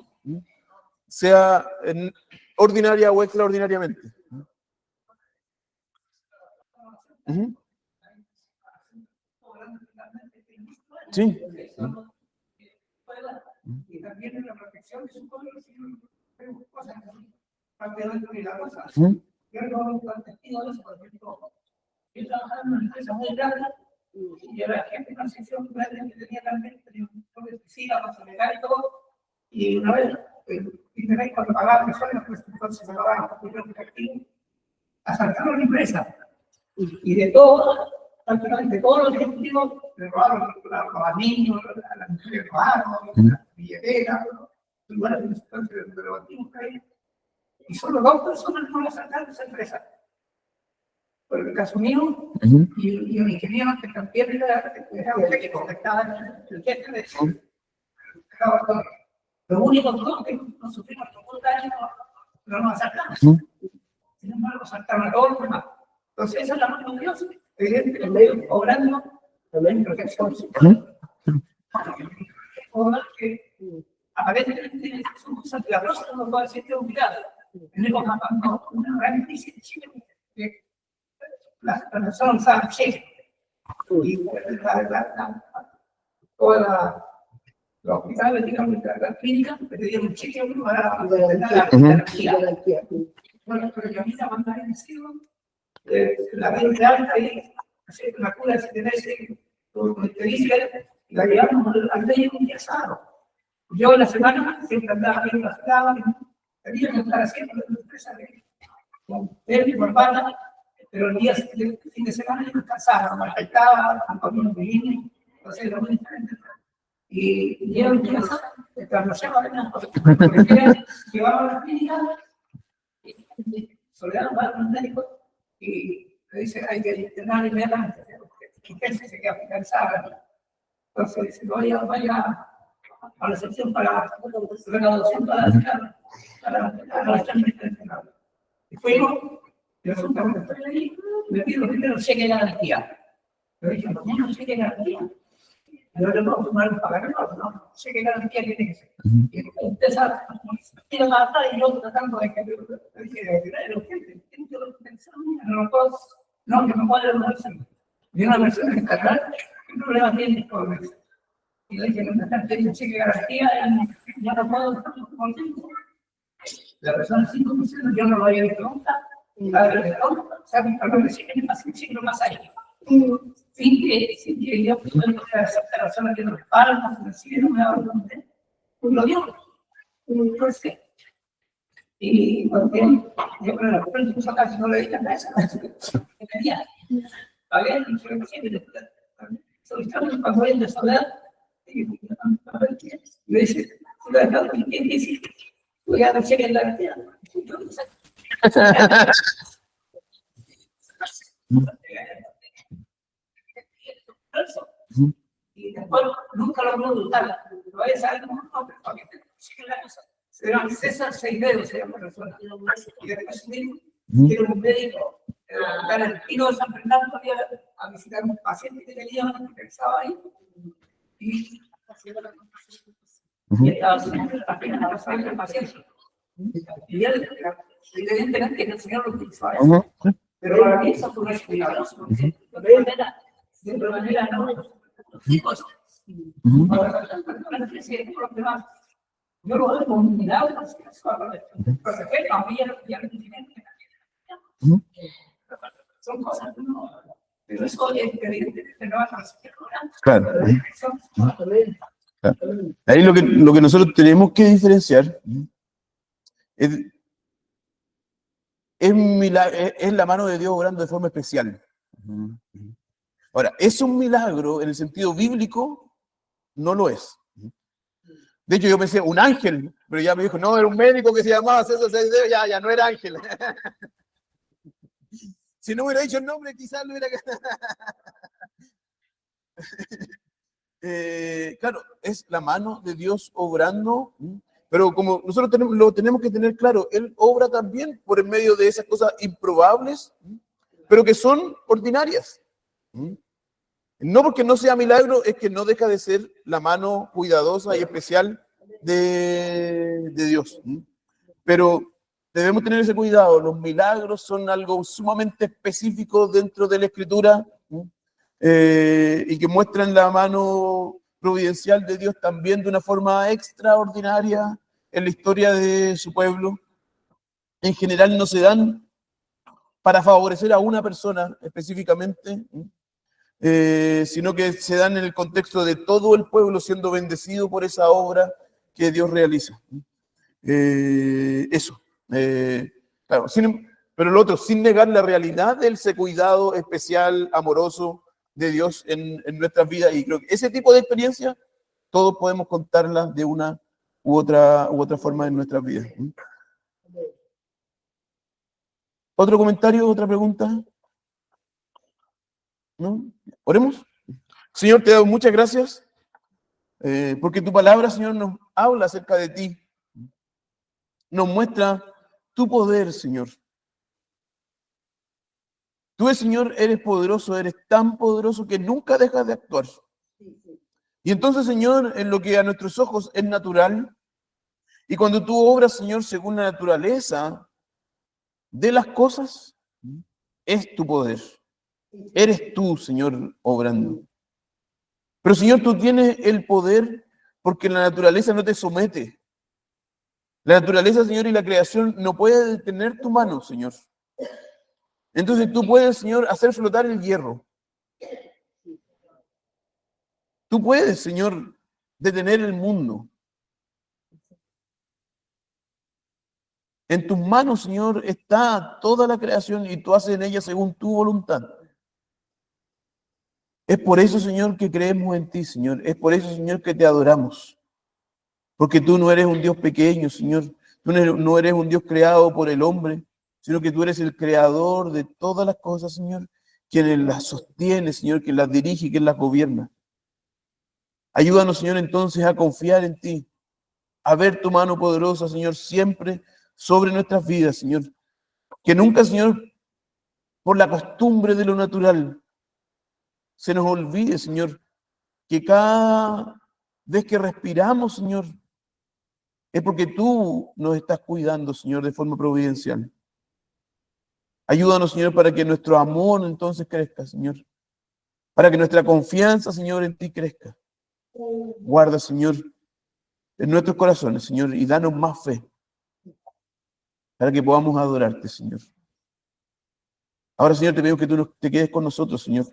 sea ordinaria o extraordinariamente. Sí. Y también en la reflexión de su pueblo, vemos cosas parte de la cosa. Yo no testigo de eso, porque yo trabajaba en una empresa muy grande y yo era jefe de una sección grande que tenía también un piscina para acelerar y todo. Y una vez, y tenéis cuando pagaban los sueldos, pues entonces me pagaban el activo, asaltaron la empresa. Y de todo, prácticamente todos los ejecutivos le robaron los niños, a las mujeres robaron, la billetera, los lugares de los antiguos que hay. Y solo 2 personas no las sacaron de esa empresa. Por el caso mío, y un ingeniero que también era el que conectaba el jefe de eso. Lo único que no sufrimos ningún daño, no nos asaltaron. Sin embargo, saltaron a todos los demás. Entonces, esa es la mano de Dios. Evidentemente, obrando también protección. Que aparentemente son cosas milagrosas, no puede ser que olvidado. Tenemos una gran noticia que las personas saben cheque. Y toda los hospitales, digamos, la clínica, le dieron un cheque para la garantía. Bueno, pero yo a mí la mandé en el cielo. La mente alta y hacer una cura si tenés te dice, la llevamos al médico y ya sabe. Yo en la semana siempre andaba viendo las clavas, tenía que estar haciendo la empresa con él y con pata, pero el día del fin de semana yo me cansaba, me faltaba, me comía un vino, entonces era muy diferente. Y yo en casa, cuando llevaba a la clínica, Soledad va a un médico y le dice, hay que internar inmediatamente, porque se queda cansada. Entonces dice, vaya a la sección para la graduación para la charla. Y fuimos, y resulta que estoy ahí, me pido primero cheque de garantía. Yo dije, no, cheque de garantía. Yo le puedo tomar un pagarlo, no, cheque de garantía que tiene que ser. Y empieza a matar y yo tratando de que le dije, era urgente, tengo que pensar, no, que me puede dar una persona. Y una persona encargada, ¿qué problema tiene con eso? Y le dije, no me teniendo cheque de garantía, ya no puedo estar contigo. La persona 5%, yo no lo había visto nunca. La verdad, o sea, mi problema es que me pasa un siglo más allá. Sin que yo pueda hacer la persona que nos paga, no me da un nombre. Pues lo dio. Entonces, Y porque yo creo que en su casa no le dije nada, que tenía. A ver, y fue que solicitamos cuando él de soledad, y a ver qué es. Y me dice, tú le has dado ¿qué hiciste? Voy a decir en la vida. Yo no sé. Y después nunca lo puedo dudar. Lo voy a saber como no, pero para que te siga la cosa. Se llama César Seidedo, se llama la persona. Y después mismo, quiero un médico garantino de San Fernando a visitar un paciente que tenía, que estaba ahí. Y estaba haciendo la pena pasar al paciente. Y él, evidentemente, que el Señor lo utilizó a eso. Pero para mí eso fue cuidadoso, porque de otra manera no. Yo lo hago con un milagro, porque a mí ya no tiene. Son cosas que no. Pero eso es evidentemente no va a transmitir. Claro. Ahí lo que nosotros tenemos que diferenciar es la mano de Dios obrando de forma especial. Ahora, ¿es un milagro en el sentido bíblico? No lo es. De hecho, yo pensé, un ángel, pero ya me dijo, no, era un médico que se llamaba César Seidedo, ya no era ángel. Si no hubiera dicho el nombre, quizás lo hubiera... Claro, es la mano de Dios obrando, pero como nosotros lo tenemos que tener claro, Él obra también por el medio de esas cosas improbables, pero que son ordinarias. No porque no sea milagro, es que no deja de ser la mano cuidadosa y especial de Dios. Pero debemos tener ese cuidado, los milagros son algo sumamente específico dentro de la Escritura, y que muestran la mano providencial de Dios también de una forma extraordinaria en la historia de su pueblo. En general no se dan para favorecer a una persona específicamente, sino que se dan en el contexto de todo el pueblo siendo bendecido por esa obra que Dios realiza. Eso. Claro, pero lo otro, sin negar la realidad de ese cuidado especial, amoroso de Dios en nuestras vidas. Y creo que ese tipo de experiencia todos podemos contarla de una u otra forma en nuestras vidas. ¿Otro comentario, otra pregunta? ¿No? ¿Oremos? Señor, te doy muchas gracias, porque tu palabra, Señor, nos habla acerca de ti. Nos muestra tu poder, Señor. Tú, Señor, eres poderoso, eres tan poderoso que nunca dejas de actuar. Y entonces, Señor, en lo que a nuestros ojos es natural, y cuando tú obras, Señor, según la naturaleza de las cosas, es tu poder. Eres tú, Señor, obrando. Pero, Señor, tú tienes el poder porque la naturaleza no te somete. La naturaleza, Señor, y la creación no puede detener tu mano, Señor. Entonces tú puedes, Señor, hacer flotar el hierro. Tú puedes, Señor, detener el mundo. En tus manos, Señor, está toda la creación y tú haces en ella según tu voluntad. Es por eso, Señor, que creemos en ti, Señor. Es por eso, Señor, que te adoramos. Porque tú no eres un Dios pequeño, Señor. Tú no eres un Dios creado por el hombre, sino que tú eres el creador de todas las cosas, Señor, quien las sostiene, Señor, quien las dirige y quien las gobierna. Ayúdanos, Señor, entonces a confiar en ti, a ver tu mano poderosa, Señor, siempre sobre nuestras vidas, Señor. Que nunca, Señor, por la costumbre de lo natural, se nos olvide, Señor, que cada vez que respiramos, Señor, es porque tú nos estás cuidando, Señor, de forma providencial. Ayúdanos, Señor, para que nuestro amor entonces crezca, Señor. Para que nuestra confianza, Señor, en ti crezca. Guarda, Señor, en nuestros corazones, Señor, y danos más fe para que podamos adorarte, Señor. Ahora, Señor, te pido que tú te quedes con nosotros, Señor.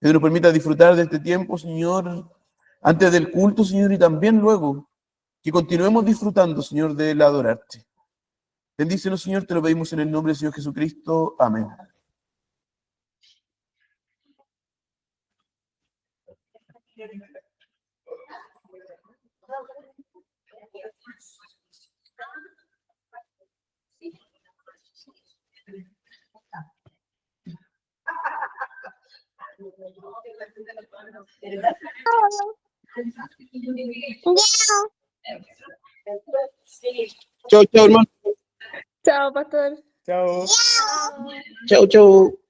Que tú nos permitas disfrutar de este tiempo, Señor, antes del culto, Señor, y también luego que continuemos disfrutando, Señor, del adorarte. Bendícenos, Señor, te lo pedimos en el nombre del Señor Jesucristo. Amén. Chao, chao, hermano. Chao, pastor. Chao. Chao, chao.